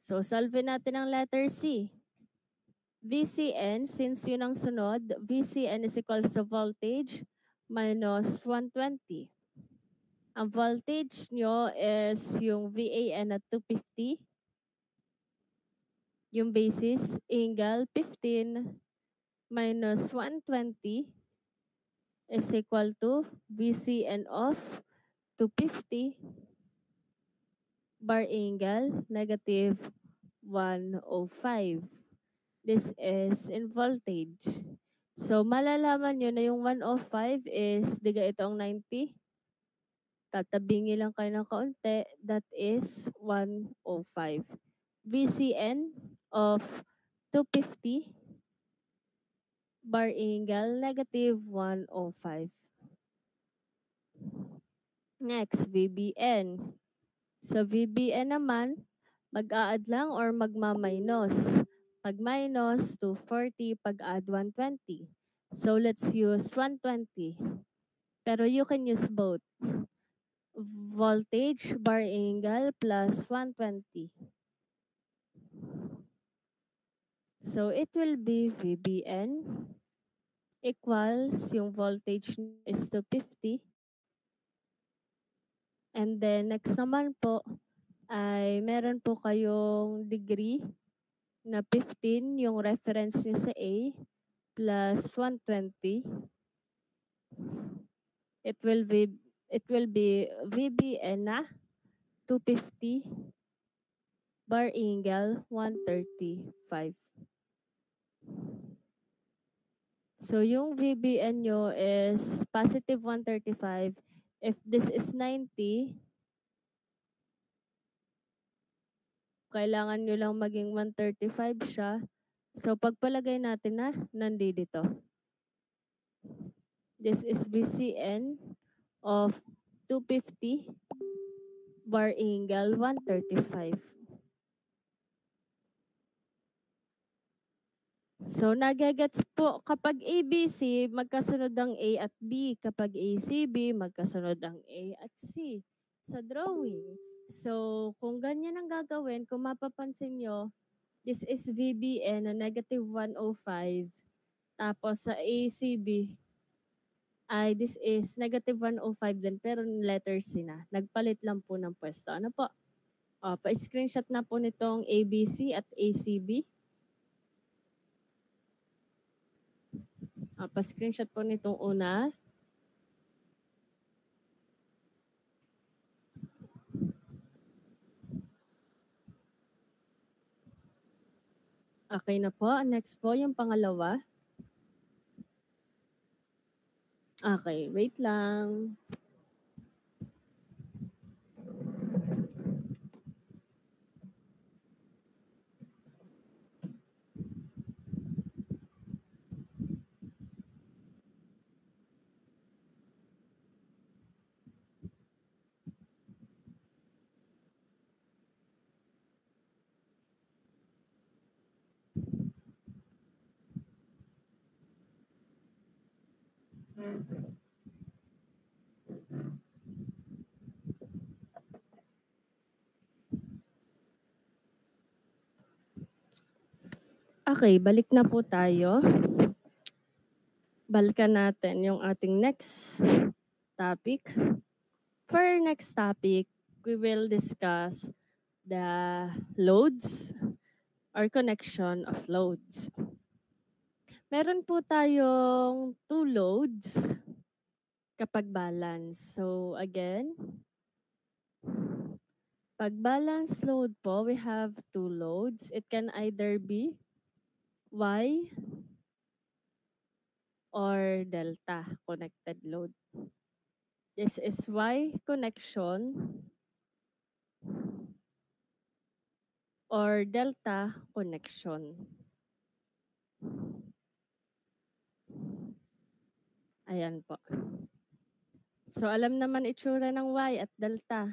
So, solve natin ang letter C. VCN, since yun ang sunod, VCN is equals to voltage minus 120. Ang voltage nyo is yung VAN at 250. Yung basis, angle 15 minus 120 is equal to VCN of 250 bar angle negative 105. This is in voltage. So, malalaman nyo na yung 105 is, diga itong 90. Tatabingi lang kayo ng kaunti. That is 105. VCN of 250 bar angle negative 105. Next, VBN. Sa VBN naman, mag-a-add lang or magma-minus. Pag minus, 240. Pag add, 120. So, let's use 120. Pero you can use both. Voltage bar angle plus 120. So, it will be VBN equals, yung voltage is 250. And then, next naman po, ay meron po kayong degree na 15, yung reference niyo sa A, plus 120. It will be VBN na 250 bar angle 135. So, yung VBN nyo is positive 135. If this is 90, kailangan nyo lang maging 135 siya. So, pagpalagay natin na nandito. This is VCN of 250 bar angle 135. So, nagagets po, kapag ABC, magkasunod ang A at B. Kapag ACB, magkasunod ang A at C sa drawing. So, kung ganyan ang gagawin, kung mapapansin nyo, this is VBN na negative 105. Tapos sa ACB, ay this is negative 105 din, pero letter C na. Nagpalit lang po ng pwesto. Ano po? Pa-screenshot na po nitong ABC at ACB. Pa-screenshot po nitong una. Okay na po. Next po, yung pangalawa. Okay, wait lang. Okay, balik na po tayo. Balikan natin yung ating next topic. For our next topic, we will discuss the loads or connection of loads. Meron po tayong two loads kapag balance. So again, pag balance load po, we have two loads. It can either be Y or delta connected load. This is Y connection or delta connection. Ayan po. So, alam naman itsura ng Y at delta.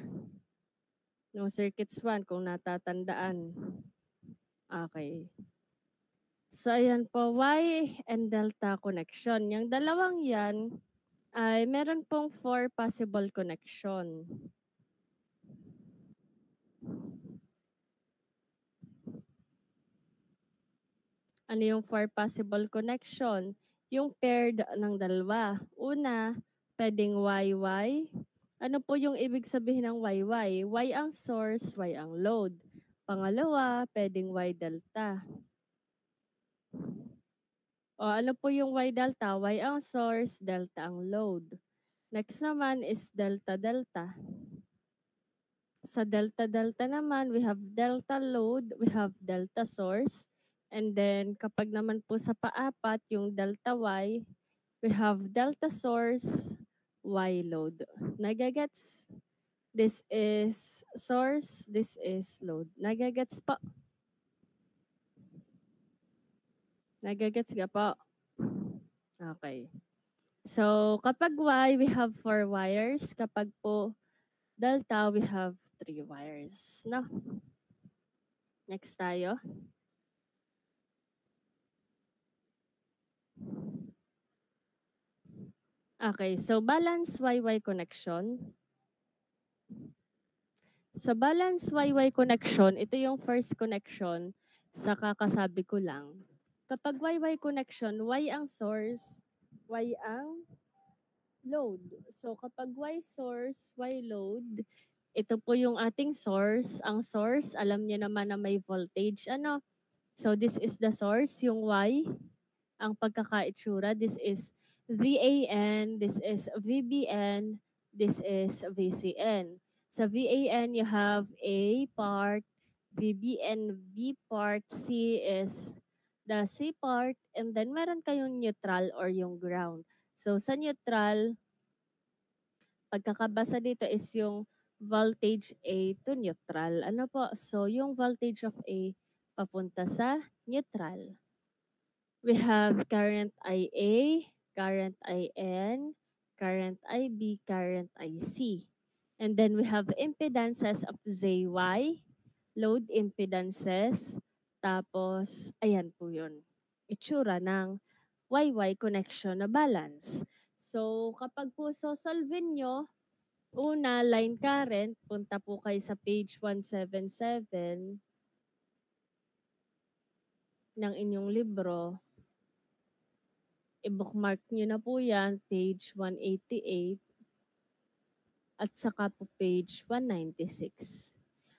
No circuits 1 kung natatandaan. Okay. So, ayan po, Y and delta connection. Yung dalawang yan ay meron pong 4 possible connection. Ano yung 4 possible connection? Yung paired ng dalawa. Una, pwedeng YY. Ano po yung ibig sabihin ng YY? Y ang source, Y ang load. Pangalawa, pwedeng Y delta. O ano po yung Y delta? Y ang source, delta ang load. Next naman is delta delta. Sa delta delta naman, we have delta load, we have delta source. And then kapag naman po sa paapat, yung delta Y, we have delta source, Y load. Nagagets? This is source, this is load. Nagagets po? Nagagets ka po? Okay. So, kapag Y, we have 4 wires. Kapag po delta, we have 3 wires. No? Next tayo. Okay, so balance YY connection. Sa balance YY connection, ito yung first connection sa kakasabi ko lang. Kapag YY connection, Y ang source, Y ang load. So kapag Y source, Y load, ito po yung ating source. Ang source, alam niyo naman na may voltage. Ano? So this is the source, yung Y. Ang pagkakaitsura, this is VAN, this is VBN, this is VCN. Sa VAN, you have A part, VBN B part, C is the C part, and then meron kayong neutral or yung ground. So sa neutral, pagkakabasa dito is yung voltage A to neutral. Ano po? So yung voltage of A papunta sa neutral. We have current IA, current IN, current IB, current IC. And then we have impedances of ZY, load impedances, tapos ayan po yun. Itsura ng YY connection na balance. So kapag po solvein nyo, una, line current, punta po kayo sa page 177 ng inyong libro. I-bookmark nyo na po yan, page 188 at saka po page 196.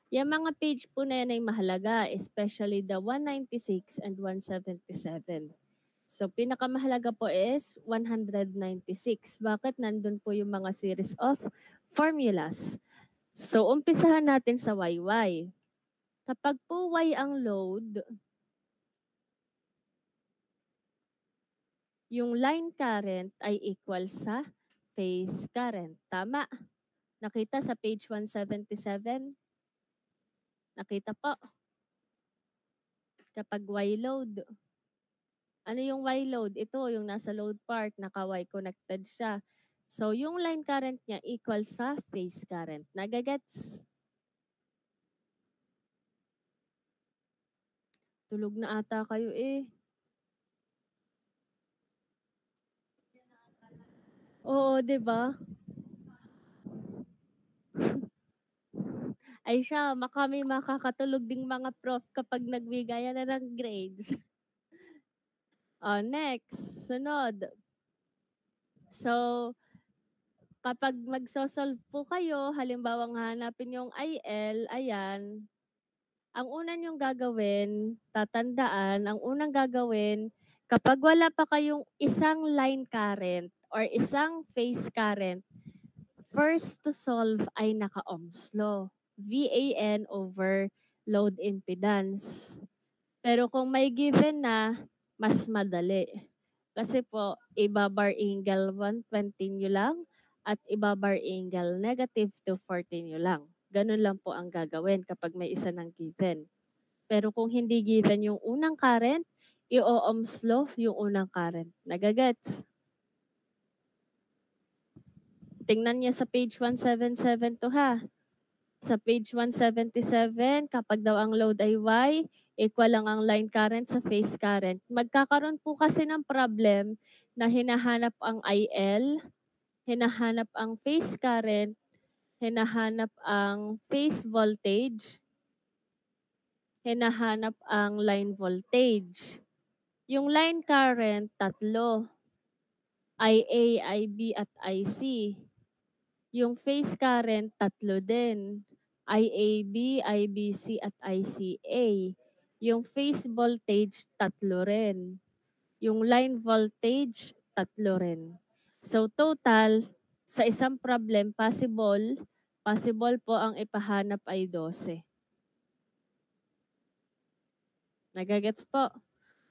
Yung mga page po na yan ay mahalaga, especially the 196 and 177. So, pinakamahalaga po is 196. Bakit? Nandun po yung mga series of formulas. So, umpisahan natin sa YY. Kapag po Y ang load, yung line current ay equal sa phase current. Tama? Nakita sa page 177? Nakita po? Kapag Y load. Ano yung Y load? Ito, yung nasa load part, naka-Y connected siya. So, yung line current niya equal sa phase current. Nagagets? Tulog na ata kayo eh. Oo, di ba? Ay siya, kami makakatulog ding mga prof kapag nagbigay na ng grades. Next, sunod. So, kapag magsosolve po kayo, halimbawa hanapin yung IL, ayan, ang una niyong gagawin, tatandaan, ang unang gagawin, kapag wala pa kayong isang line current or isang phase current, first to solve ay naka-Ohm's law. VAN over load impedance. Pero kung may given na, mas madali. Kasi po, iba-bar angle 120 nyo lang at iba-bar angle negative 240 nyo lang. Ganun lang po ang gagawin kapag may isa ng given. Pero kung hindi given yung unang current, i-Ohm's law yung unang current. Nagagets? Tingnan niya sa page 177 to ha. Sa page 177, kapag daw ang load ay Y, equal lang ang line current sa phase current. Magkakaroon po kasi ng problem na hinahanap ang IL, hinahanap ang phase current, hinahanap ang phase voltage, hinahanap ang line voltage. Yung line current, tatlo. IA, IB, at IC. Yung phase current, tatlo din. IAB, IBC, at ICA. Yung phase voltage, tatlo rin. Yung line voltage, tatlo rin. So total, sa isang problem, possible po ang ipahanap ay 12. Nagagets po?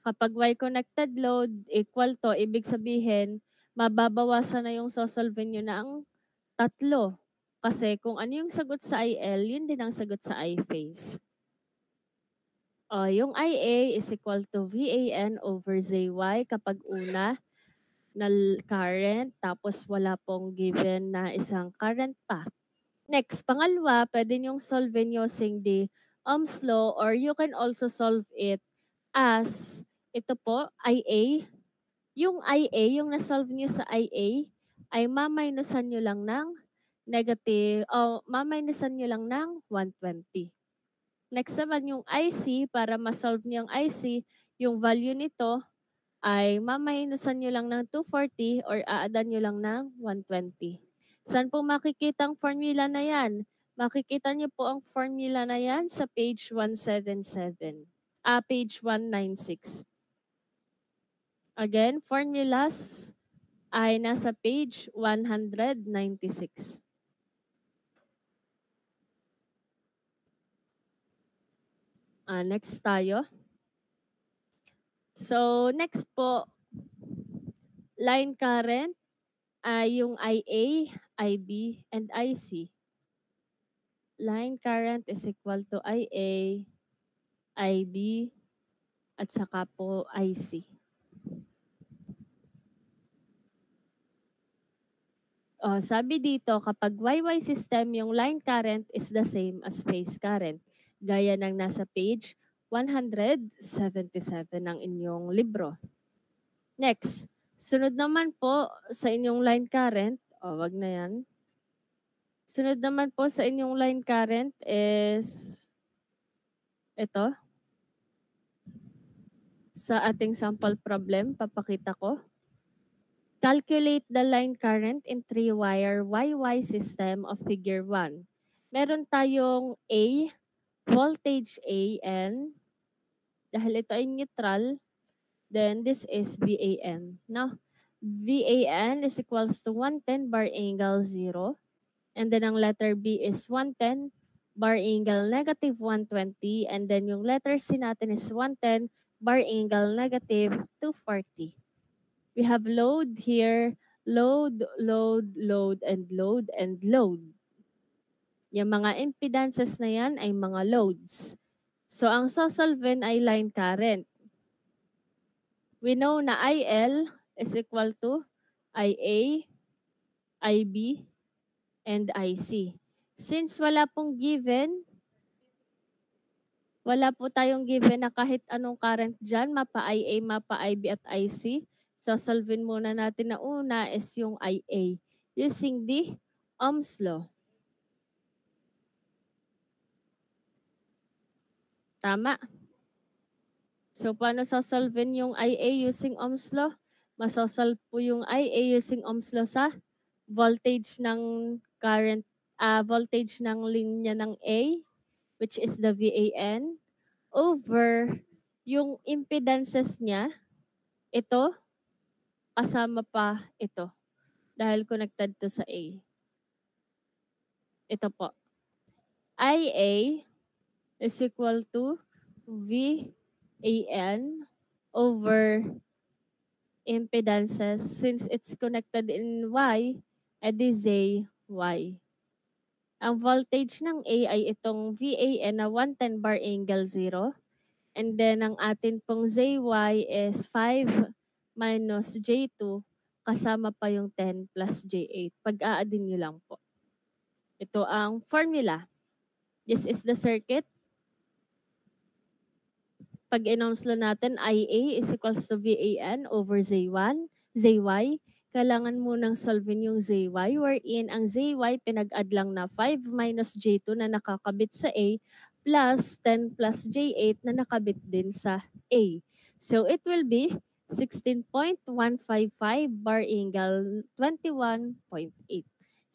Kapag Y connected load equal to, ibig sabihin, mababawasan na yung sosolve nyo ng tatlo. Kasi kung ano yung sagot sa IL, yun din ang sagot sa I-phase. Yung IA is equal to VAN over ZY kapag una na current, tapos wala pong given na isang current pa. Next, pangalawa, pwede niyong solve using the Ohm's law, or you can also solve it as, ito po, IA. Yung IA, yung na-solve niyo sa IA, ay maminusan niyo lang ng negative, o maminusan niyo lang ng 120. Next naman yung IC, para ma-solve niyo yung IC, yung value nito ay maminusan niyo lang ng 240 or aadan niyo lang ng 120. Saan po makikita ang formula na yan? Makikita niyo po ang formula na yan sa page 177. Page 196. Again, formulas ay nasa page 196. Next tayo. So, next po, line current ay yung IA, IB, and IC. Line current is equal to IA, IB, at saka po IC. Sabi dito, kapag YY system, yung line current is the same as phase current. Gaya ng nasa page 177 ng inyong libro. Next, sunod naman po sa inyong line current, wag na yan. Sunod naman po sa inyong line current is ito. Sa ating sample problem, papakita ko. Calculate the line current in 3-wire YY system of figure 1. Meron tayong A, voltage AN, dahil ito ay neutral, then this is VAN. Now, VAN is equals to 110 bar angle 0. And then ang letter B is 110 bar angle negative 120. And then yung letter C natin is 110 bar angle negative 240. We have load here, load, load, load, and load, and load. Yung mga impedances na yan ay mga loads. So, ang sosolven ay line current. We know na IL is equal to IA, IB, and IC. Since wala pong given, wala po tayong given na kahit anong current dyan, mapa IA, mapa IB, at IC. So, solvein muna natin na una is yung IA using the Ohm's law. Tama. So, paano sosolvein yung IA using Ohm's law? Masosolve po yung IA using Ohm's law sa voltage ng current, voltage ng linya ng A, which is the VAN, over yung impedances niya, ito, kasama pa ito. Dahil connected to sa A. Ito po. IA is equal to VAN over impedances. Since it's connected in Y, edi ZY. Ang voltage ng A ay itong VAN na 110 bar angle 0. And then ang atin pong ZY is 5 minus J2 kasama pa yung 10 plus J8. Pag-aadin nyo lang po. Ito ang formula. This is the circuit. Pag announce lang natin, IA is equals to VAN over ZY. Kailangan munang solvein yung ZY, wherein ang ZY pinag-add lang na 5 minus J2 na nakakabit sa A plus 10 plus J8 na nakabit din sa A. So it will be 16.155 bar angle 21.8.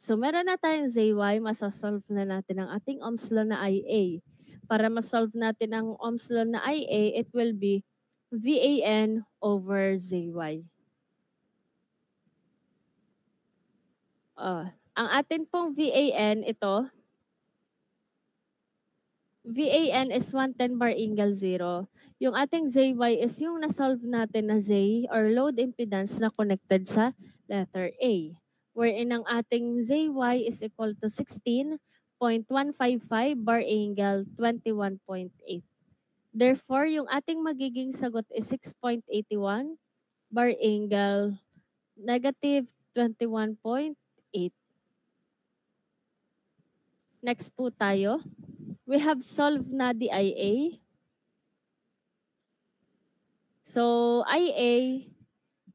So meron na tayong ZY, masasolve na natin ang ating Ohm's law na IA. Para masolve natin ang Ohm's law na IA, it will be VAN over ZY. Ang atin pong VAN, ito, VAN is 110 bar angle 0. Yung ating ZY is yung na-solve natin na Z or load impedance na connected sa letter A. Wherein ang ating ZY is equal to 16.155 bar angle 21.8. Therefore, yung ating magiging sagot is 6.81 bar angle negative 21.8. Next po tayo. We have solved na the IA. So, IA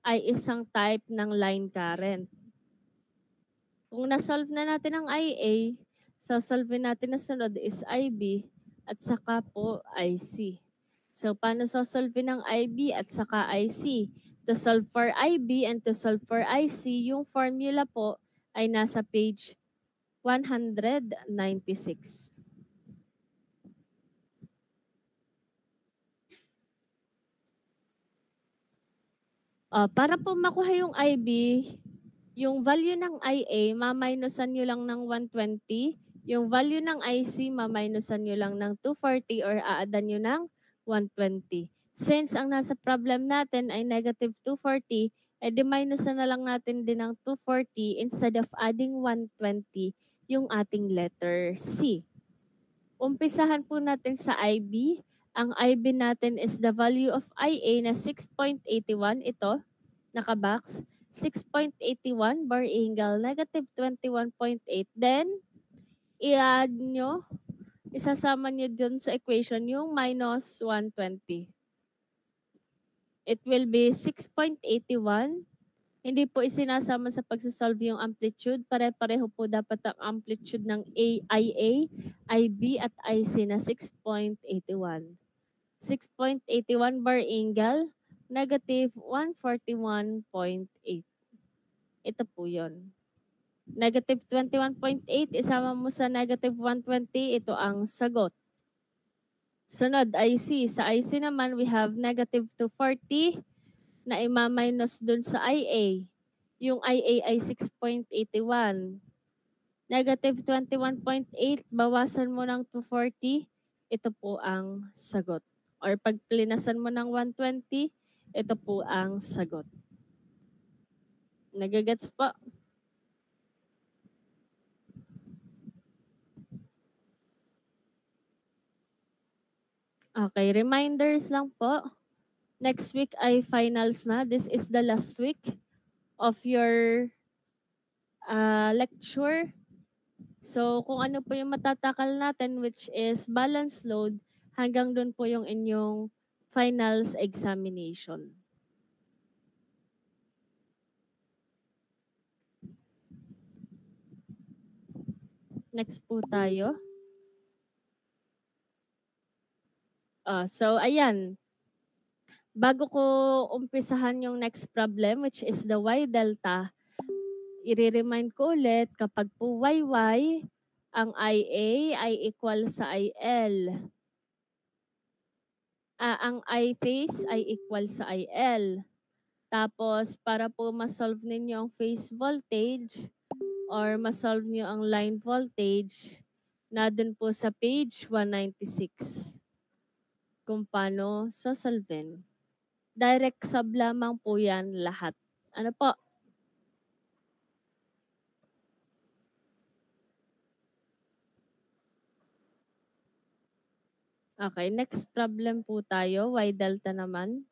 ay isang type ng line current. Kung na-solve na natin ang IA, sasolve natin na sunod is IB at saka po IC. So, paano sasolve ng IB at saka IC? To solve for IB and to solve for IC, yung formula po ay nasa page 196. Para po makuha yung IB, yung value ng IA, maminusan nyo lang ng 120. Yung value ng IC, maminusan nyo lang ng 240 or aadan nyo ng 120. Since ang nasa problem natin ay negative 240, edi minusan na lang natin din ng 240 instead of adding 120 yung ating letter C. Umpisahan po natin sa IB. Ang IB natin is the value of IA na 6.81. Ito, nakabox. 6.81 bar angle, negative 21.8. Then, i-add nyo, isasama nyo dun sa equation yung minus 120. It will be 6.81. Hindi po isinasama sa pagsasolve yung amplitude. Pare-pareho po dapat ang amplitude ng IA, IB at IC na 6.81. 6.81 bar angle, negative 141.8. Ito po yun. Negative 21.8, isama mo sa negative 120, ito ang sagot. Sunod, IC. Sa IC naman, we have negative 240 na ima-minus dun sa IA. Yung IA ay 6.81. Negative 21.8, bawasan mo ng 240, ito po ang sagot. Or pag plinasan mo ng 120, ito po ang sagot. Nagagets po? Okay, reminders lang po. Next week ay finals na. This is the last week of your lecture. So, kung ano po yung matatakal natin, which is balance load, hanggang doon po yung inyong finals examination. Next po tayo. So, ayan. Bago ko umpisahan yung next problem, which is the Y delta, i-remind ko ulit, kapag po YY, ang IA ay equal sa IL. Ang I phase ay equal sa IL. Tapos, para po ma-solve ninyo ang phase voltage or ma-solve nyo ang line voltage, na dun po sa page 196 kung paano sasolvein. Direct sub lamang po yan lahat. Ano po? Okay, next problem po tayo. Y delta naman.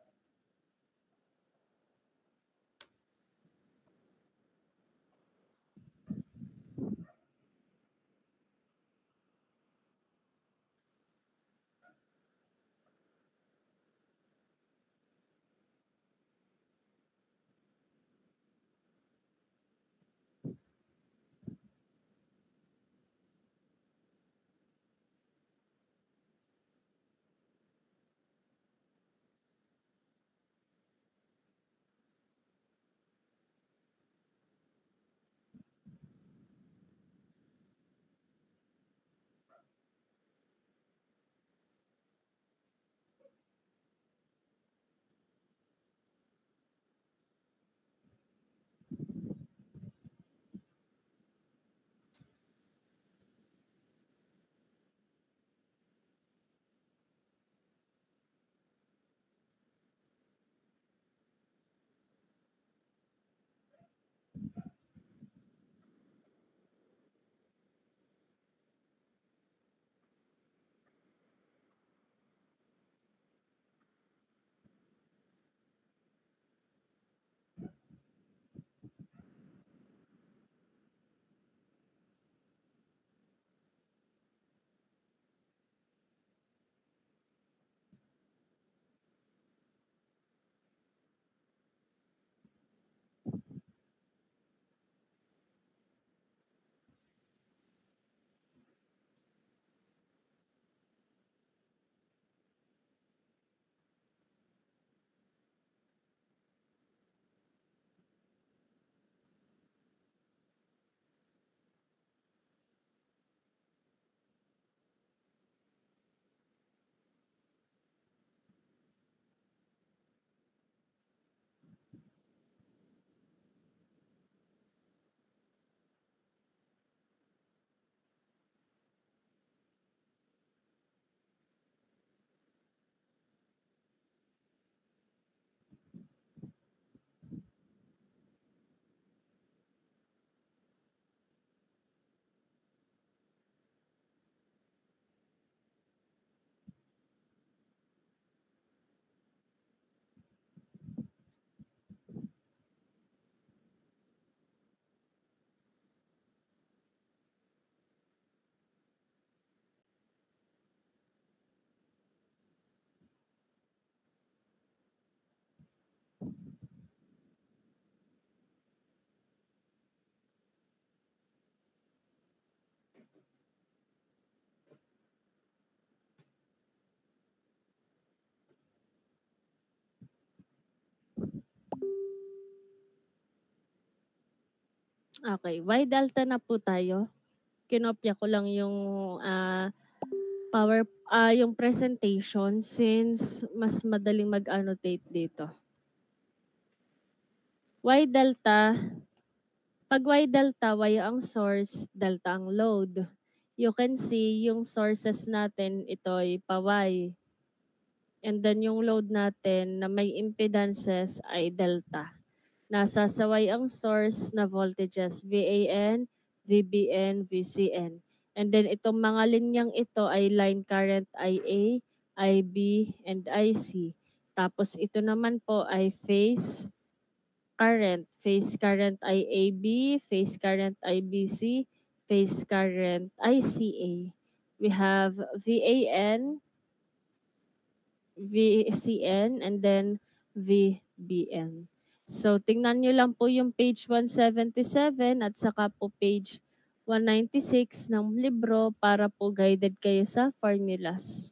Okay, Y delta na po tayo. Kinopya ko lang yung yung presentation since mas madaling mag-annotate dito. Y delta, pag Y delta, Y ang source, delta ang load. You can see yung sources natin, ito ay pa-Y. And then yung load natin na may impedances ay delta. Nasasaway ang source na voltages VAN, VBN, VCN. And then itong mga linyang ito ay line current IA, IB, and IC. Tapos ito naman po ay phase current IAB, phase current IBC, phase current ICA. We have VAN, VCN, and then VBN. So, tingnan nyo lang po yung page 177 at saka po page 196 ng libro para po guided kayo sa formulas.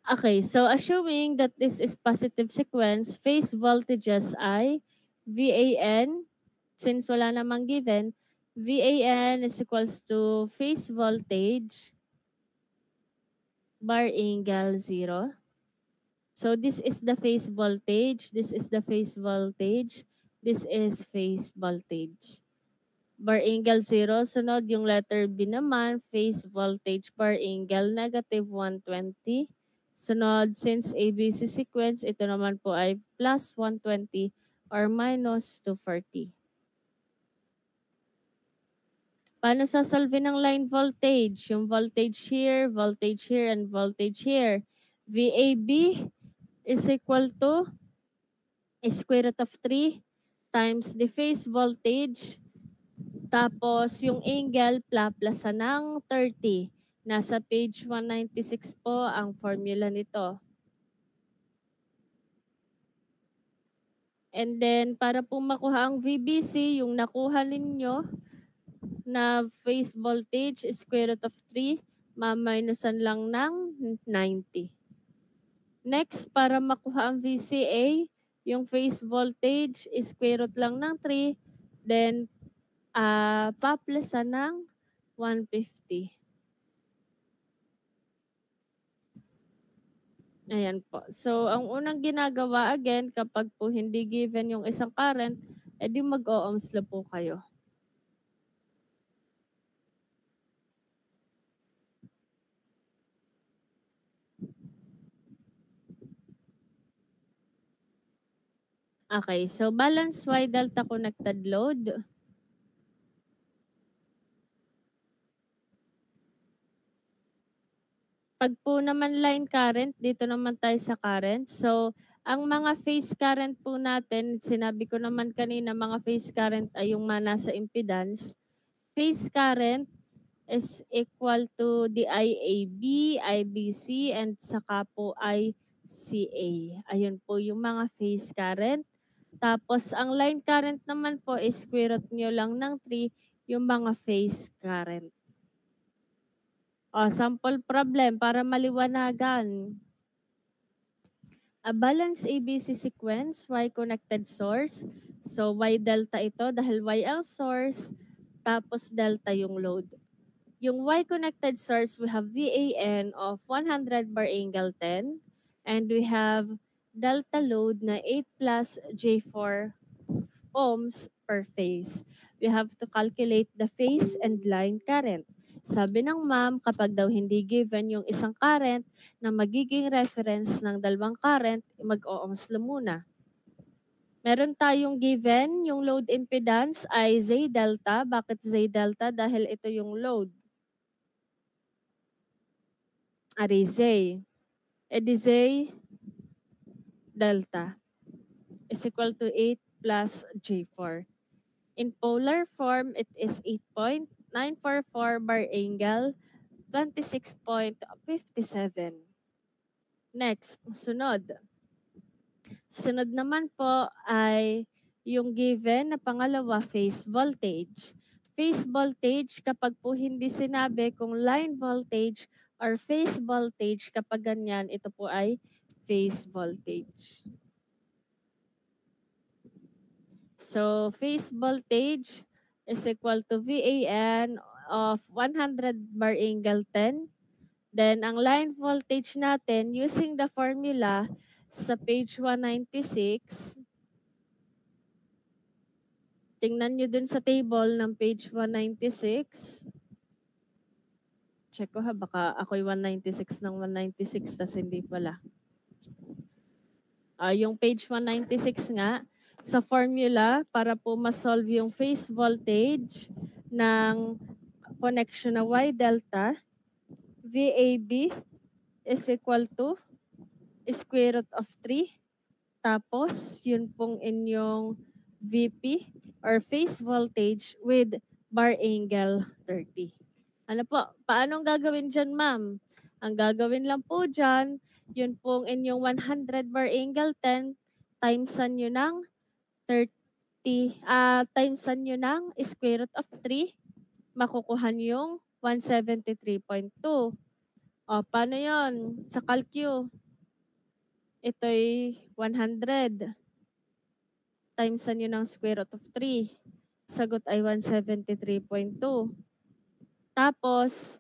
Okay, so assuming that this is positive sequence, phase voltages ay VAN, since wala namang given, VAN is equals to phase voltage bar angle 0. So this is the phase voltage, this is the phase voltage, this is phase voltage. Bar angle 0, sunod yung letter B naman, phase voltage bar angle negative 120. Sunod, since ABC sequence, ito naman po ay plus 120 or minus 240. Paano sasolve ng line voltage? Yung voltage here, and voltage here. VAB is equal to square root of 3 times the phase voltage. Tapos yung angle, plaplasan ng 30. Nasa page 196 po ang formula nito. And then, para po makuha ang VBC, yung nakuha ninyo na phase voltage, square root of 3, maminusan lang ng 90. Next, para makuha ang VCA, yung phase voltage, square root lang ng 3, then paplasan ng 150. Ayan po. So, ang unang ginagawa again, kapag po hindi given yung isang current, edi mag-o-ohms law po kayo. Okay, so balance Y delta connected load. Pag po naman line current, dito naman tayo sa current. So, ang mga phase current po natin, sinabi ko naman kanina, mga phase current ay yung nasa impedance. Phase current is equal to the IAB, IBC, and saka po ICA. Ayun po yung mga phase current. Tapos, ang line current naman po is square root nyo lang ng 3 yung mga phase current. Sample problem para maliwanagan. A balanced ABC sequence, Y connected source. So, Y delta ito dahil Y ang source, tapos delta yung load. Yung Y connected source, we have VAN of 100 bar angle 10. And we have delta load na 8 plus J4 ohms per phase. We have to calculate the phase and line current. Sabi ng ma'am, kapag daw hindi given yung isang current na magiging reference ng dalawang current, mag-o-ohms law muna. Meron tayong given, yung load impedance ay Z delta. Bakit Z delta? Dahil ito yung load. Ari Z. Edi Z delta is equal to 8 plus J4. In polar form, it is 8.944 bar angle 26.57. Next, sunod. Sunod naman po ay yung given na pangalawa, phase voltage. Phase voltage, kapag po hindi sinabi kung line voltage or phase voltage, kapag ganyan, ito po ay phase voltage. So, phase voltage is equal to VAN of 100 bar angle 10. Then, ang line voltage natin using the formula sa page 196. Tingnan nyo dun sa table ng page 196. Check ko ha, baka ako'y 196 ng 196 tas hindi pala. Yung page 196 nga, sa formula para po ma-solve yung phase voltage ng connection na Y delta, VAB is equal to square root of 3. Tapos, yun pong inyong VP or phase voltage with bar angle 30. Ano po, paanong gagawin dyan, ma'am? Ang gagawin lang po dyan, yun pong inyong 100 bar angle 10 timesan nyo ng 30, timesan nyo ng square root of 3, makukuha nyo yung 173.2. O, paano yon sa calcu? Ito'y 100. Timesan nyo ng square root of 3. Sagot ay 173.2. Tapos,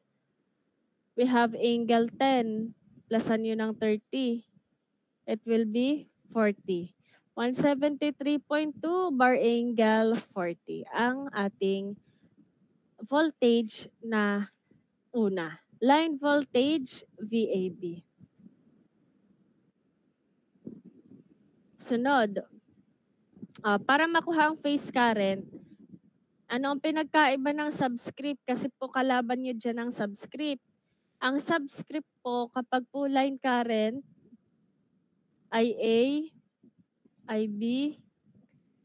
we have angle 10. Plusan nyo ng 30. It will be 40. 173.2 bar angle 40 ang ating voltage na una. Line voltage, VAB. Sunod, para makuha ang phase current, ano ang pinagkaiba ng subscript? Kasi po kalaban nyo dyan ang subscript. Ang subscript po, kapag po line current, IA, IB,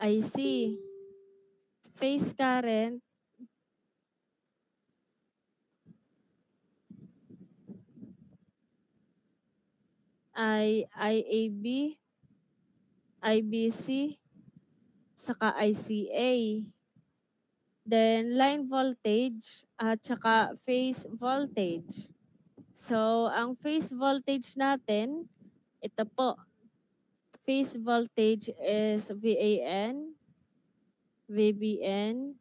IC. Phase current, ay IAB, IBC, saka ICA. Then, line voltage at saka phase voltage. So, ang phase voltage natin, ito po. Phase voltage is VAN, VBN,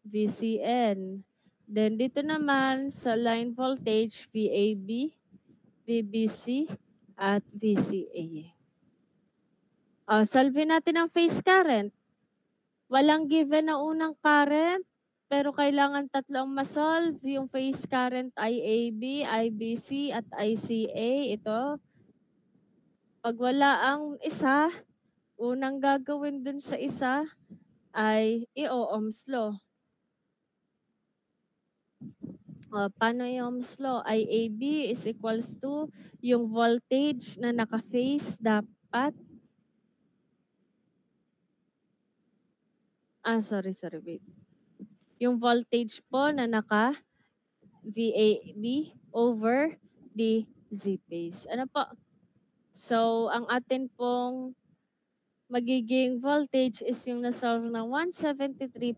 VCN. Then, dito naman sa line voltage, VAB, VBC, at VCA. Solve natin ang phase current. Walang given na unang current, pero kailangan tatlo ang masolve. Yung phase current IAB, IBC, at ICA. Ito. Pag wala ang isa, unang gagawin dun sa isa ay i-Ohm's law. Paano i-Ohm's law? IAB is equals to yung voltage na naka-phase dapat. Wait. Yung voltage po na naka VAB over the Z-phase. Ano po? So, ang atin pong magiging voltage is yung nasolve na 173.2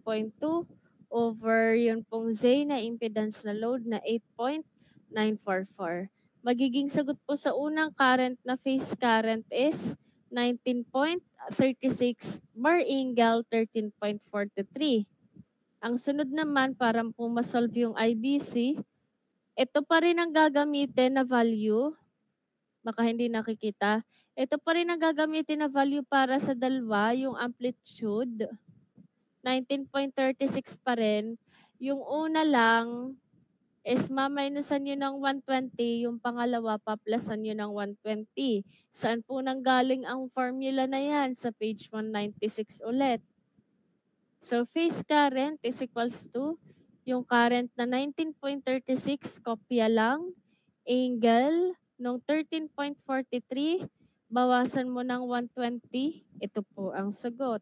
over yun pong Z na impedance na load na 8.944. Magiging sagot po sa unang current na phase current is 19.36 bar angle 13.43. Ang sunod naman, para po masolve yung IBC, ito pa rin ang gagamitin na value. Baka hindi nakikita. Ito pa rin ang gagamitin na value para sa dalawa, yung amplitude. 19.36 pa rin. Yung una lang is maminusan nyo ng 120, yung pangalawa paplasan nyo ng 120. Saan po nanggaling ang formula na yan? Sa page 196 ulit. So, phase current is equals to yung current na 19.36, kopya lang, angle nung 13.43, bawasan mo ng 120, ito po ang sagot.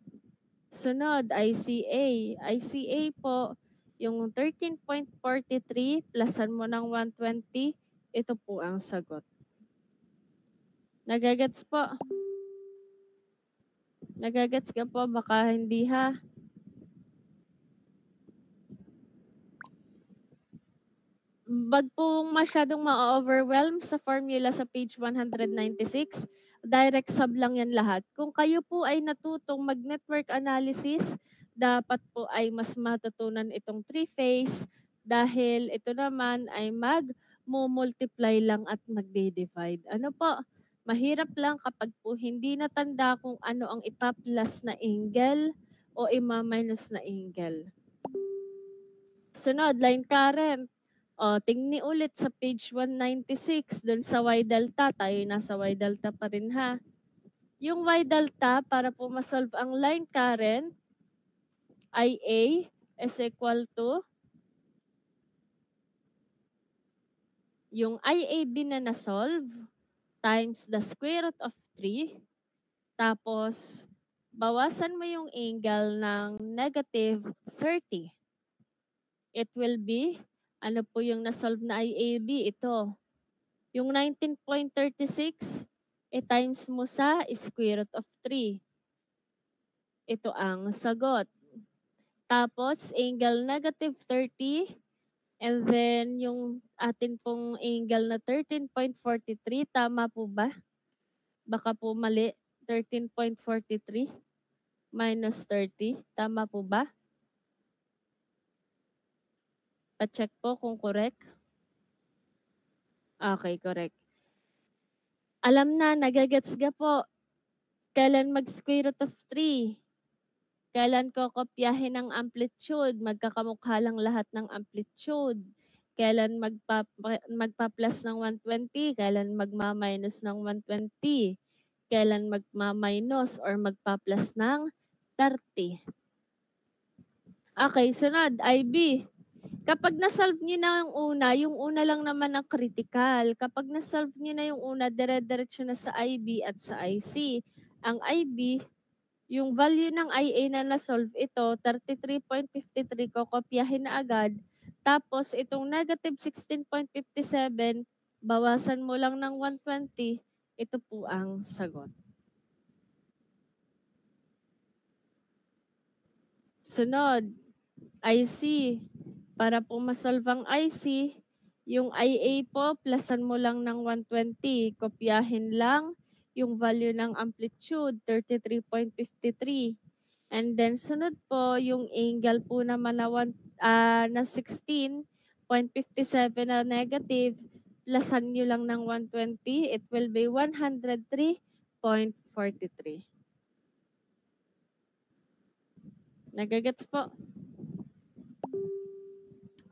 Sunod, ICA. ICA po, yung 13.43, plusan mo ng 120, ito po ang sagot. Nagagets po? Nagagets ka po? Baka hindi ha? Wag pong masyadong ma-overwhelm sa formula sa page 196. direct sub lang yan lahat. Kung kayo po ay natutong mag-network analysis, dapat po ay mas matutunan itong three-phase dahil ito naman ay mag-multiply lang at magdi-divide. Ano po? Mahirap lang kapag po hindi natanda kung ano ang ipa-plus na angle o ima-minus na angle. Sunod, line current. O, tingni ulit sa page 196, dun sa Y delta. Tayo nasa Y delta pa rin ha. Yung Y delta, para po masolve ang line current, IA is equal to yung IAB na na-solve times the square root of 3. Tapos, bawasan mo yung angle ng -30. It will be, ano po yung na-solve na IAB? Ito. Yung 19.36, times mo sa square root of 3. Ito ang sagot. Tapos, angle -30, and then yung atin pong angle na 13.43, tama po ba? Baka po mali. 13.43 minus 30, tama po ba? Pa-check po kung correct. Okay, correct. Alam na, nagagets ga po. Kailan mag-square root of 3? Kailan ko kopyahin ang amplitude? Magkakamukha lang lahat ng amplitude. Kailan magpa-plus ng 120? Kailan magma-minus ng 120? Kailan magma-minus or magpa-plus ng 30? Okay, sunod, IB. Kapag na-solve niyo na yung una lang naman ang critical. Kapag na-solve niyo na yung una, dire-diretso na sa IB at sa IC. Ang IB, yung value ng IA na na-solve ito, 33.53, kokopyahin na agad. Tapos itong -16.57, bawasan mo lang ng 120, ito po ang sagot. Sunod, IC. Para po masolve ang IC, yung IA po, plusan mo lang ng 120. Kopyahin lang yung value ng amplitude, 33.53. And then sunod po, yung angle po naman na 16.57 na negative, plusan nyo lang ng 120. It will be 103.43. Nagagets po?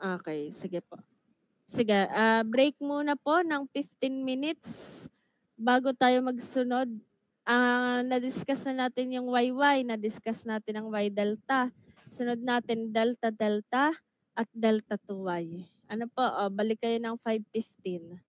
Okay, sige po. Sige, break muna po ng 15 minutes bago tayo magsunod. Na-discuss na natin yung YY, na-discuss natin ang Y delta. Sunod natin delta delta at delta 2Y. Ano po, balik kayo ng 5:15.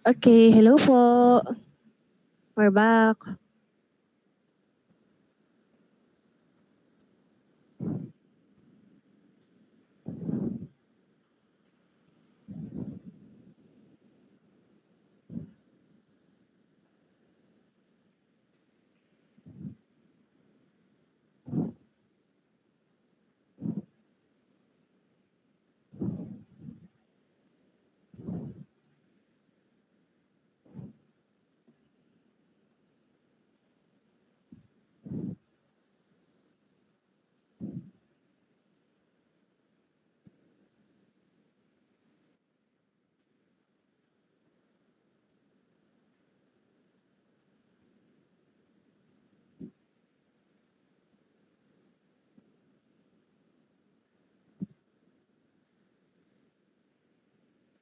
Okay, hello po. We're back.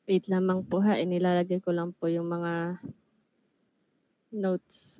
Wait lamang po ha, inilalagay ko lang po yung mga notes.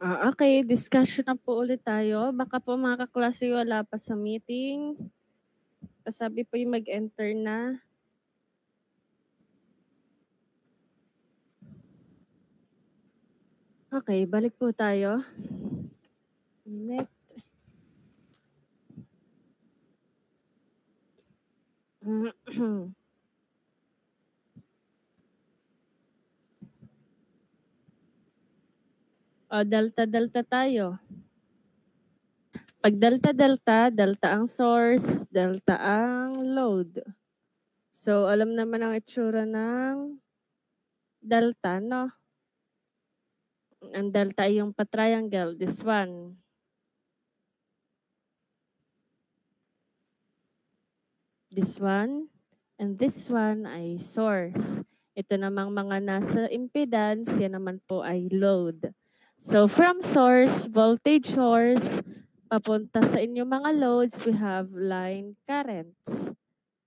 Okay, discussion na po ulit tayo. Baka po mga kaklase wala pa sa meeting. Sabi po yung mag-enter na. Okay, balik po tayo. Minute. Delta tayo. Pag delta ang source, delta ang load. So, alam naman ang itsura ng delta, no? Ang delta ay yung pa-triangle, this one. This one, and this one ay source. Ito namang mga nasa impedance, yan naman po ay load. So, from source, voltage source, papunta sa inyong mga loads, we have line currents.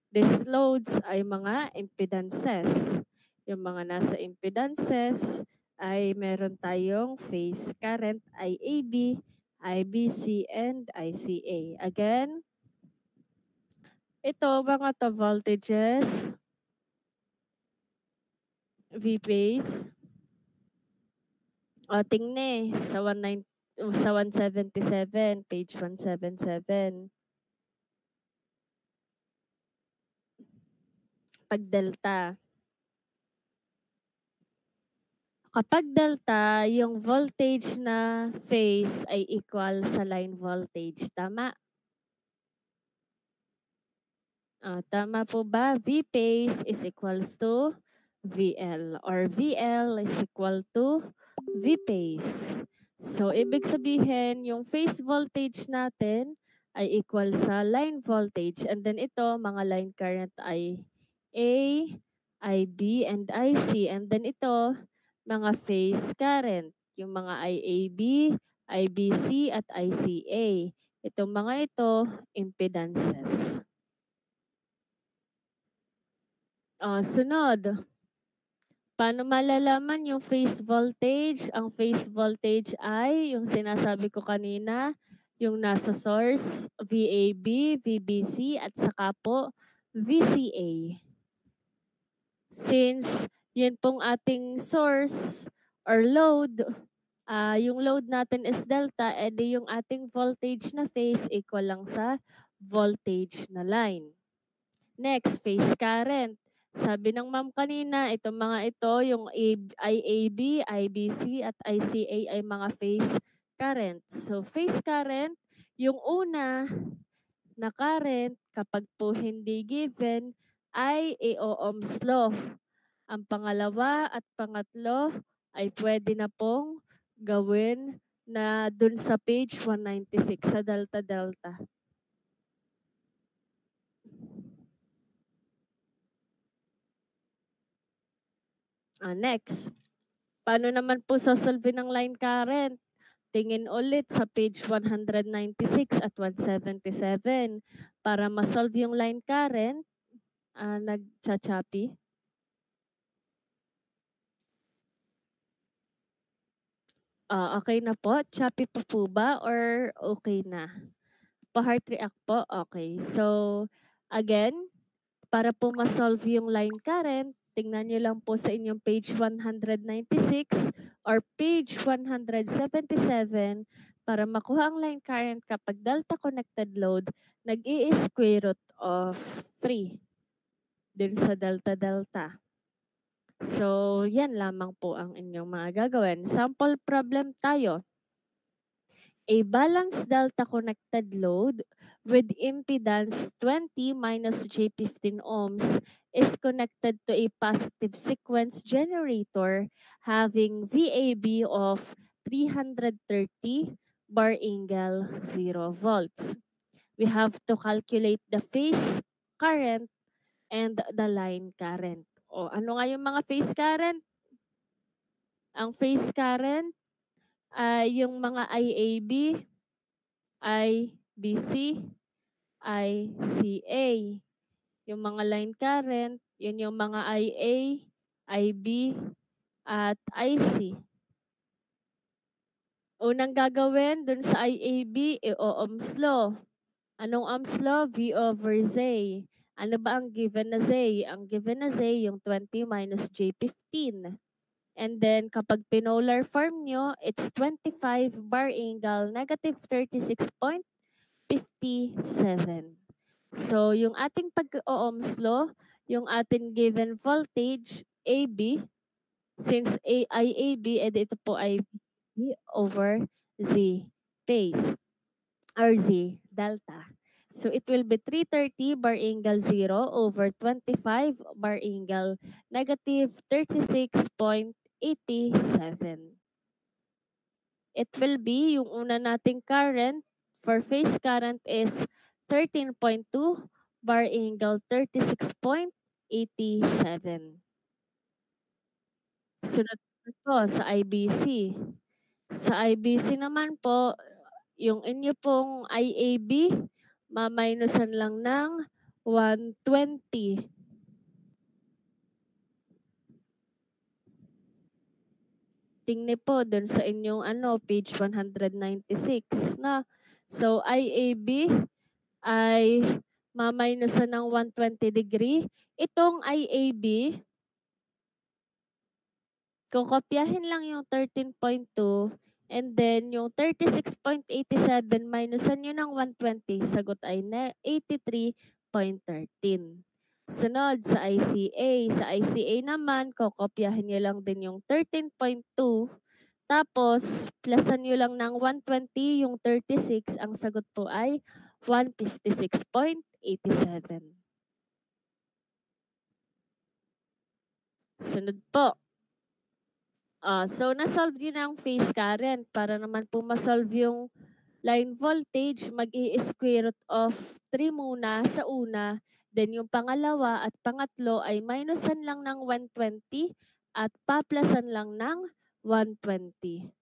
These loads ay mga impedances. Yung mga nasa impedances ay meron tayong phase current IAB, IBC, and ICA. Again, ito mga to voltages, V-phase. Tingnan sa 177, page 177. Pag delta. Kapag delta, yung voltage na phase ay equal sa line voltage. Tama? Tama po ba? V phase is equals to VL or VL is equal to V phase. So, ibig sabihin, yung phase voltage natin ay equal sa line voltage. And then ito, mga line current ay A, IB, and IC. And then ito, mga phase current. Yung mga IAB, IBC, at ICA. Itong mga ito, impedances. Sunod. Paano malalaman yung phase voltage? Ang phase voltage ay yung sinasabi ko kanina, yung nasa source, VAB, VBC, at saka po VCA. Since yun pong ating source or load, yung load natin is delta, edi yung ating voltage na phase equal lang sa voltage na line. Next, phase current. Sabi ng ma'am kanina, itong mga ito, yung IAB, IBC, at ICA ay mga phase current. So, phase current, yung una na current, kapag po hindi given, ay Ohm's law. Ang pangalawa at pangatlo ay pwede na pong gawin na dun sa page 196 sa delta-delta. Next, paano naman po sasolve ng line current? Tingin ulit sa page 196 at 177. Para masolve yung line current, nagcha-choppy. Okay na po? Choppy pa po ba or okay na? Pa-heart react po? Okay. So, again, para po ma-solve yung line current, tingnan nyo lang po sa inyong page 196 or page 177 para makuha ang line current kapag delta connected load, nag-i-square root of 3 dun sa delta-delta. So, yan lamang po ang inyong mga gagawin. Sample problem tayo. A balanced delta connected load with impedance 20 minus J15 ohms is connected to a positive sequence generator having VAB of 330 bar angle 0 volts. We have to calculate the phase current and the line current. O ano nga yung mga phase current? Ang phase current ay yung mga IAB, IBC, ICA. Yung mga line current, yun yung mga IA, IB, at IC. Unang gagawin dun sa IAB, Ohm's law. Anong Ohm's law? V over Z. Ano ba ang given na Z? Ang given na Z, yung 20 minus J15. And then, kapag pinolar form nyo, it's 25 bar angle, negative 36.57. So, yung ating pag-ohms law, yung ating given voltage, AB, since IAB, ito po ay V over Z phase, or Z delta. So, it will be 330 bar angle 0 over 25 bar angle negative 36.87. It will be, yung una nating current for phase current is 13.2 bar angle 36.87. Sunod po sa IBC. Sa IBC naman po, yung inyo pong IAB, maminusan lang ng 120. Tingnan po dun sa inyong page 196 na. So, IAB ay maminusan ng 120 degree. Itong IAB, kukopyahin lang yung 13.2 and then yung 36.87 minusan nyo ng 120, sagot ay 83.13. Sunod sa ICA. Sa ICA naman, kukopyahin nyo lang din yung 13.2 tapos, plusan nyo lang ng 120 yung 36. Ang sagot po ay 156.87. Sunod po. So, na-solve din ang phase current. Para naman po ma-solve yung line voltage, mag-i-square root of 3 muna sa una. Then yung pangalawa at pangatlo ay minusan lang ng 120 at paplasan lang ng 120.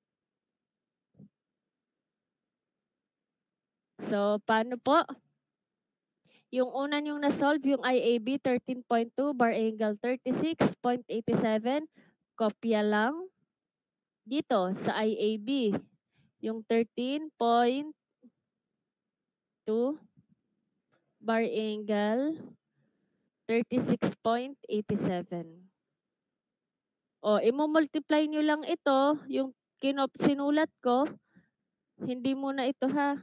So, paano po? Yung una yung na-solve, yung IAB 13.2 bar angle 36.87, kopya lang dito sa IAB. Yung 13.2 bar angle 36.87. O, i-multiply nyo lang ito, yung sinulat ko, hindi muna ito ha.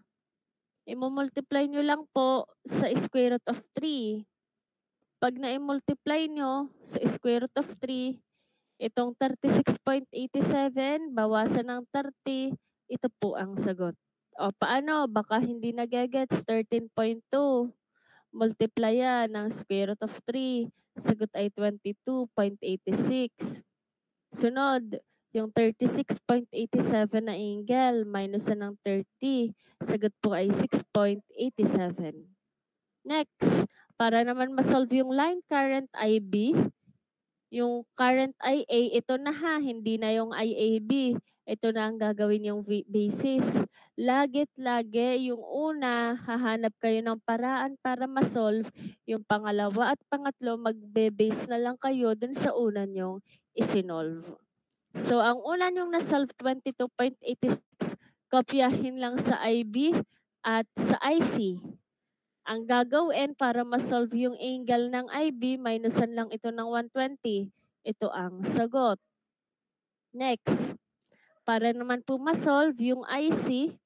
I-multiply nyo lang po sa square root of 3. Pag na-multiply nyo sa square root of 3, itong 36.87, bawasan ng 30, ito po ang sagot. O paano? Baka hindi nagagets, 13.2. Multiply yan ng square root of 3. Sagot ay 22.86. Sunod, yung 36.87 na angle, minus ng 30. Sagot po ay 6.87. Next, para naman ma-solve yung line current IB, Yung current IA, ito na ha, hindi na yung IAB. Ito na ang gagawin yung basis. Lagit lagi yung una, hahanap kayo ng paraan para ma-solve. Yung pangalawa at pangatlo, magbe-base na lang kayo dun sa una nyong isinolve. So, ang una nyong na-solve, 22.86, kopyahin lang sa IB at sa IC. Ang gagawin para ma-solve yung angle ng IB, minusan lang ito ng 120. Ito ang sagot. Next, para naman po ma-solve yung IC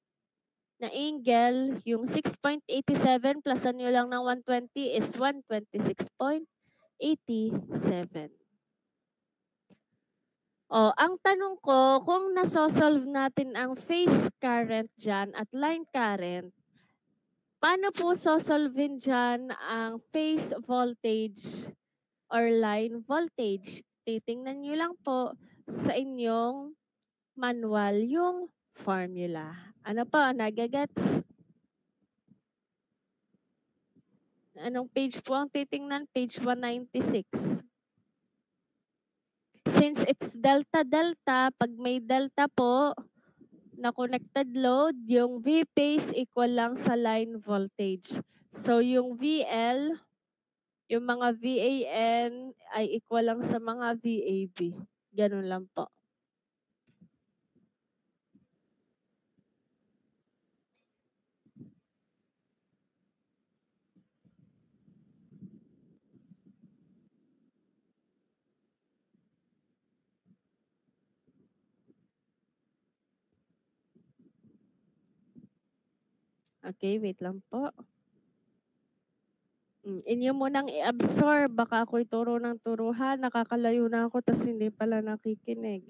na angle, yung 6.87 plusan nyo lang ng 120 is 126.87. O, ang tanong ko, kung nasosolve natin ang phase current dyan at line current, paano po sosolvein dyan ang phase voltage or line voltage? Titingnan nyo lang po sa inyong manual yung formula. Ano po, nagagets? Anong page po ang titingnan? Page 196. Since it's delta-delta, pag may delta po na connected load, yung V phase equal lang sa line voltage. So yung VL, yung mga VAN ay equal lang sa mga VAB. Ganun lang po. Okay, wait lang po. Inyo munang i-absorb. Baka ako'y turo ng turuhan. Nakakalayo na ako tas hindi pala nakikinig.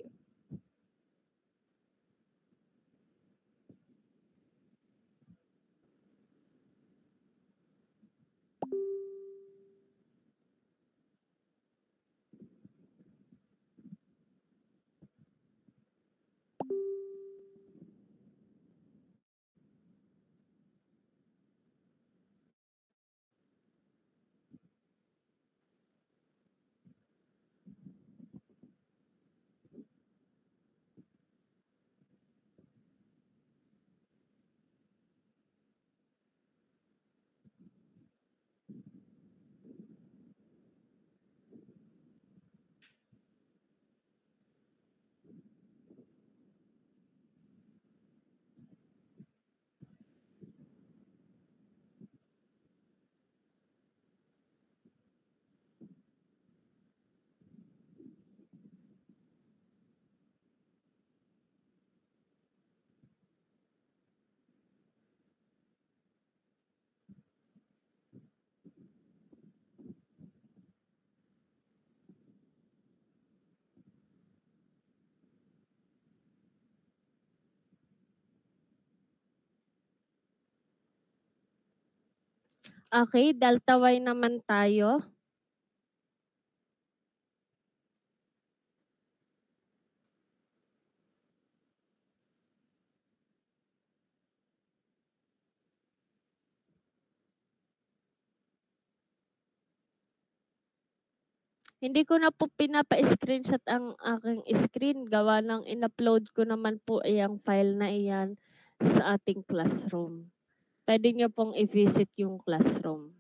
Okay, delta Y naman tayo. Hindi ko na po pinapa-screenshot ang aking screen. Gawa ng in-upload ko naman po yung file na iyan sa ating classroom. Pwede nyo pong i-visit yung classroom.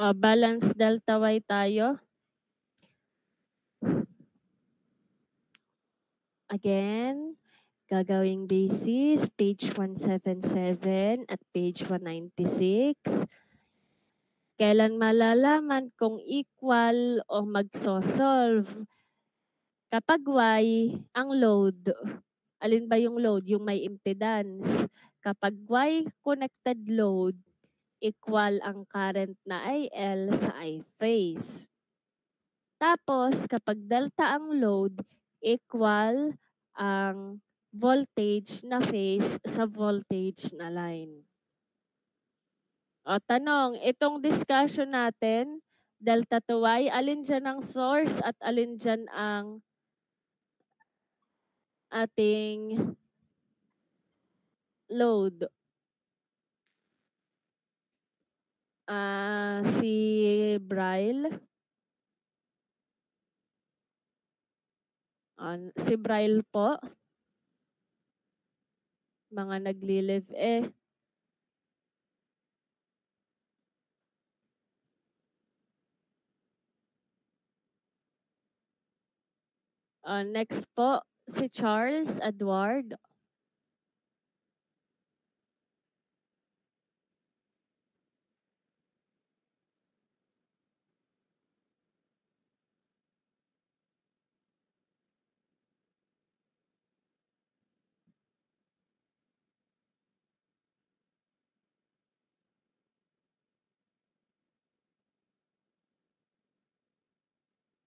Balance delta Y tayo. Again, Gagawing basis, page 177 at page 196. Kailan malalaman kung equal o magsosolve? Kapag Y, ang load. Alin ba yung load? Yung may impedance. Kapag Y connected load, equal ang current na IL sa I phase. Tapos, kapag delta ang load, equal ang voltage na phase sa voltage na line. O tanong, itong discussion natin, delta to Y, alin dyan ang source at alin dyan ang ating load? Si Braille. Si Braille po. Mga nagli-live eh. Next po, si Charles Edward.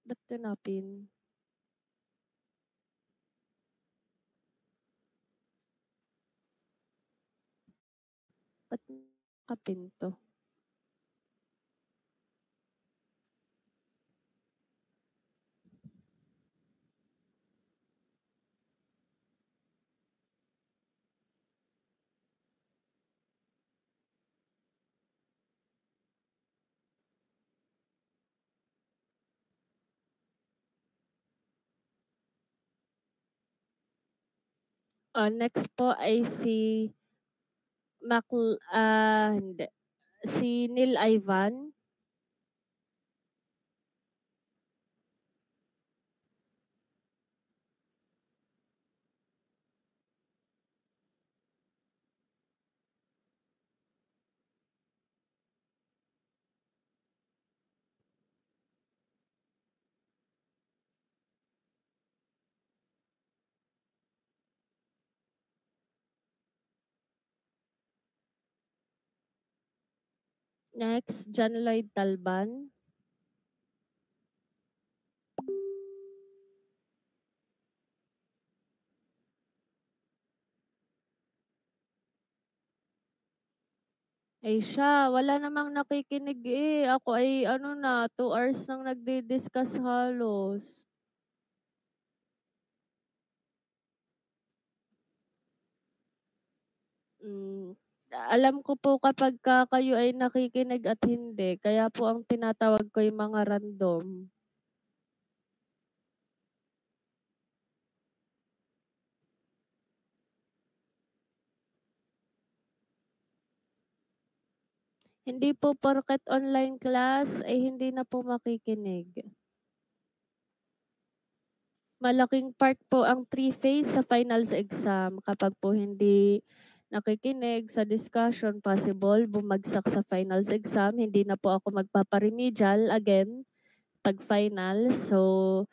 Ba't tinapin? Ba't nakapinto? Next po ay si hindi. Si Neil Ivan. Next, John Lloyd Talban. Ay siya, wala namang nakikinig eh. Ako ay 2 hours nang nagdi-discuss halos. Alam ko po kapag kayo ay nakikinig at hindi, kaya po ang tinatawag ko yung mga random. Hindi po porket online class ay hindi na po makikinig. Malaking part po ang 3-phase sa finals exam. Kapag po hindi nakikinig sa discussion, possible bumagsak sa finals exam. Hindi na po ako magpaparemedial again pag finals. So,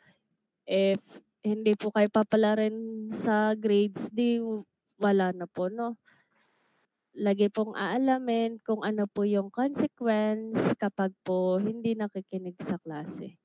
if hindi po kayo papalarin sa grades, di wala na po, no? Lagi pong aalamin kung ano po yung consequence kapag po hindi nakikinig sa klase.